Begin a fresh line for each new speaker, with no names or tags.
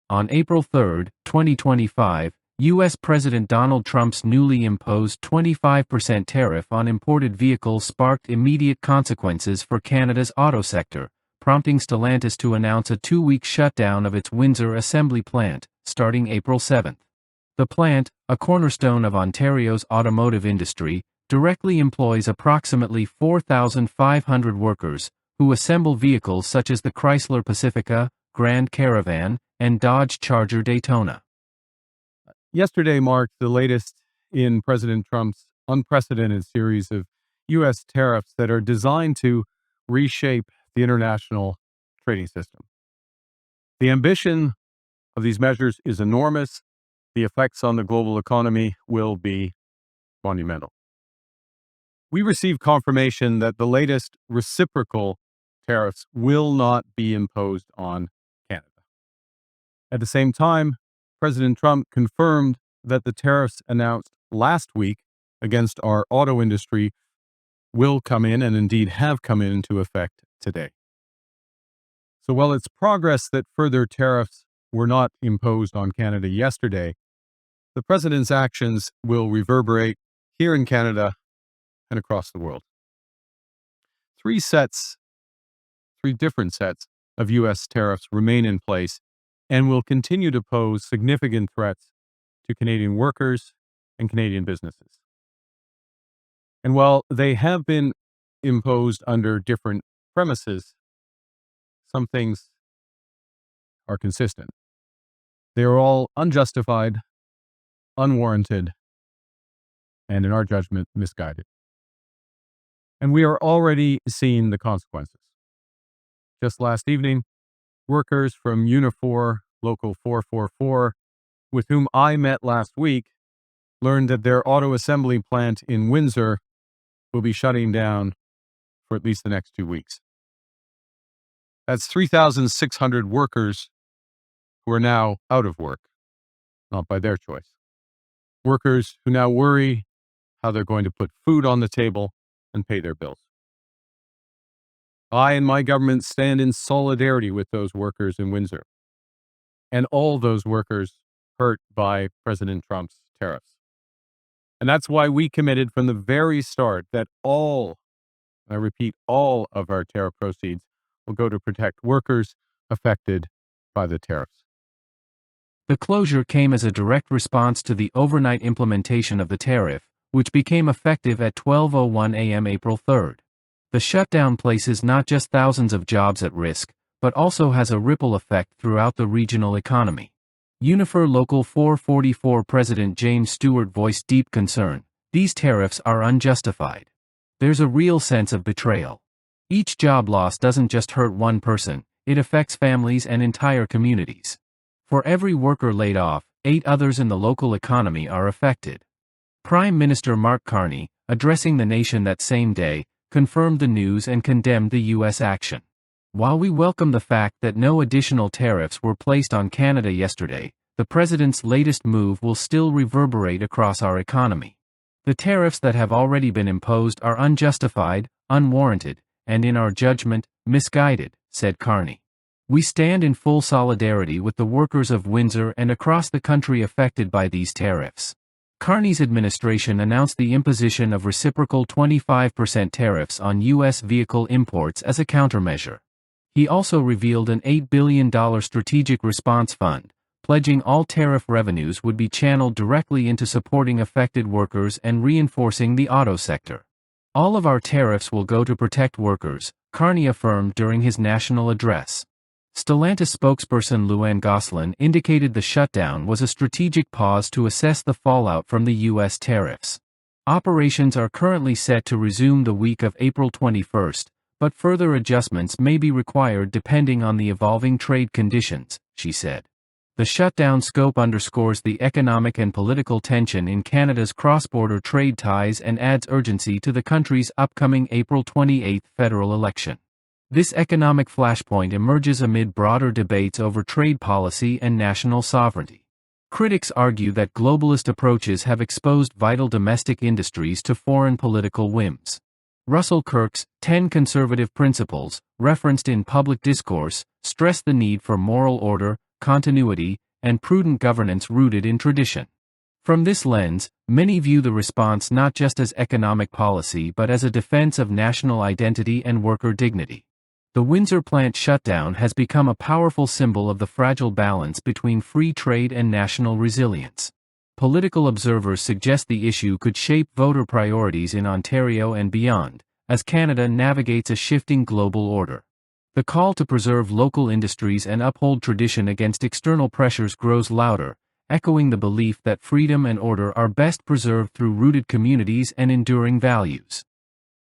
On April 3, 2025, U.S. President Donald Trump's newly imposed 25% tariff on imported vehicles sparked immediate consequences for Canada's auto sector, prompting Stellantis to announce a 2-week shutdown of its Windsor assembly plant, starting April 7. The plant, a cornerstone of Ontario's automotive industry, directly employs approximately 4,500 workers, who assemble vehicles such as the Chrysler Pacifica, Grand Caravan, and Dodge Charger Daytona.
Yesterday marked the latest in President Trump's unprecedented series of U.S. tariffs that are designed to reshape the international trading system. The ambition of these measures is enormous. The effects on the global economy will be monumental. We received confirmation that the latest reciprocal tariffs will not be imposed on Canada. At the same time, President Trump confirmed that the tariffs announced last week against our auto industry will come in, and indeed have come into effect today. So while it's progress that further tariffs were not imposed on Canada yesterday, the president's actions will reverberate here in Canada and across the world. Three different sets of U.S. tariffs remain in place and will continue to pose significant threats to Canadian workers and Canadian businesses. And while they have been imposed under different premises, some things are consistent. They are all unjustified, unwarranted, and in our judgment, misguided. And we are already seeing the consequences. Just last evening, workers from Unifor Local 444, with whom I met last week, learned that their auto assembly plant in Windsor will be shutting down for at least the next 2 weeks. That's 3,600 workers who are now out of work, not by their choice. Workers who now worry how they're going to put food on the table and pay their bills. I and my government stand in solidarity with those workers in Windsor and all those workers hurt by President Trump's tariffs. And that's why we committed from the very start that all, I repeat, all of our tariff proceeds will go to protect workers affected by the tariffs.
The closure came as a direct response to the overnight implementation of the tariff, which became effective at 12:01 a.m. April 3. The shutdown places not just thousands of jobs at risk, but also has a ripple effect throughout the regional economy. Unifor Local 444 President James Stewart voiced deep concern. These tariffs are unjustified. There's a real sense of betrayal. Each job loss doesn't just hurt one person, it affects families and entire communities. For every worker laid off, 8 others in the local economy are affected. Prime Minister Mark Carney, addressing the nation that same day, confirmed the news and condemned the U.S. action. While we welcome the fact that no additional tariffs were placed on Canada yesterday, the president's latest move will still reverberate across our economy. The tariffs that have already been imposed are unjustified, unwarranted, and in our judgment, misguided, said Carney. We stand in full solidarity with the workers of Windsor and across the country affected by these tariffs. Carney's administration announced the imposition of reciprocal 25% tariffs on U.S. vehicle imports as a countermeasure. He also revealed an $8 billion strategic response fund, pledging all tariff revenues would be channeled directly into supporting affected workers and reinforcing the auto sector. All of our tariffs will go to protect workers, Carney affirmed during his national address. Stellantis spokesperson Luann Gosselin indicated the shutdown was a strategic pause to assess the fallout from the U.S. tariffs. Operations are currently set to resume the week of April 21, but further adjustments may be required depending on the evolving trade conditions, she said. The shutdown scope underscores the economic and political tension in Canada's cross-border trade ties and adds urgency to the country's upcoming April 28 federal election. This economic flashpoint emerges amid broader debates over trade policy and national sovereignty. Critics argue that globalist approaches have exposed vital domestic industries to foreign political whims. Russell Kirk's 10 conservative principles, referenced in public discourse, stress the need for moral order, continuity, and prudent governance rooted in tradition. From this lens, many view the response not just as economic policy but as a defense of national identity and worker dignity. The Windsor plant shutdown has become a powerful symbol of the fragile balance between free trade and national resilience. Political observers suggest the issue could shape voter priorities in Ontario and beyond, as Canada navigates a shifting global order. The call to preserve local industries and uphold tradition against external pressures grows louder, echoing the belief that freedom and order are best preserved through rooted communities and enduring values.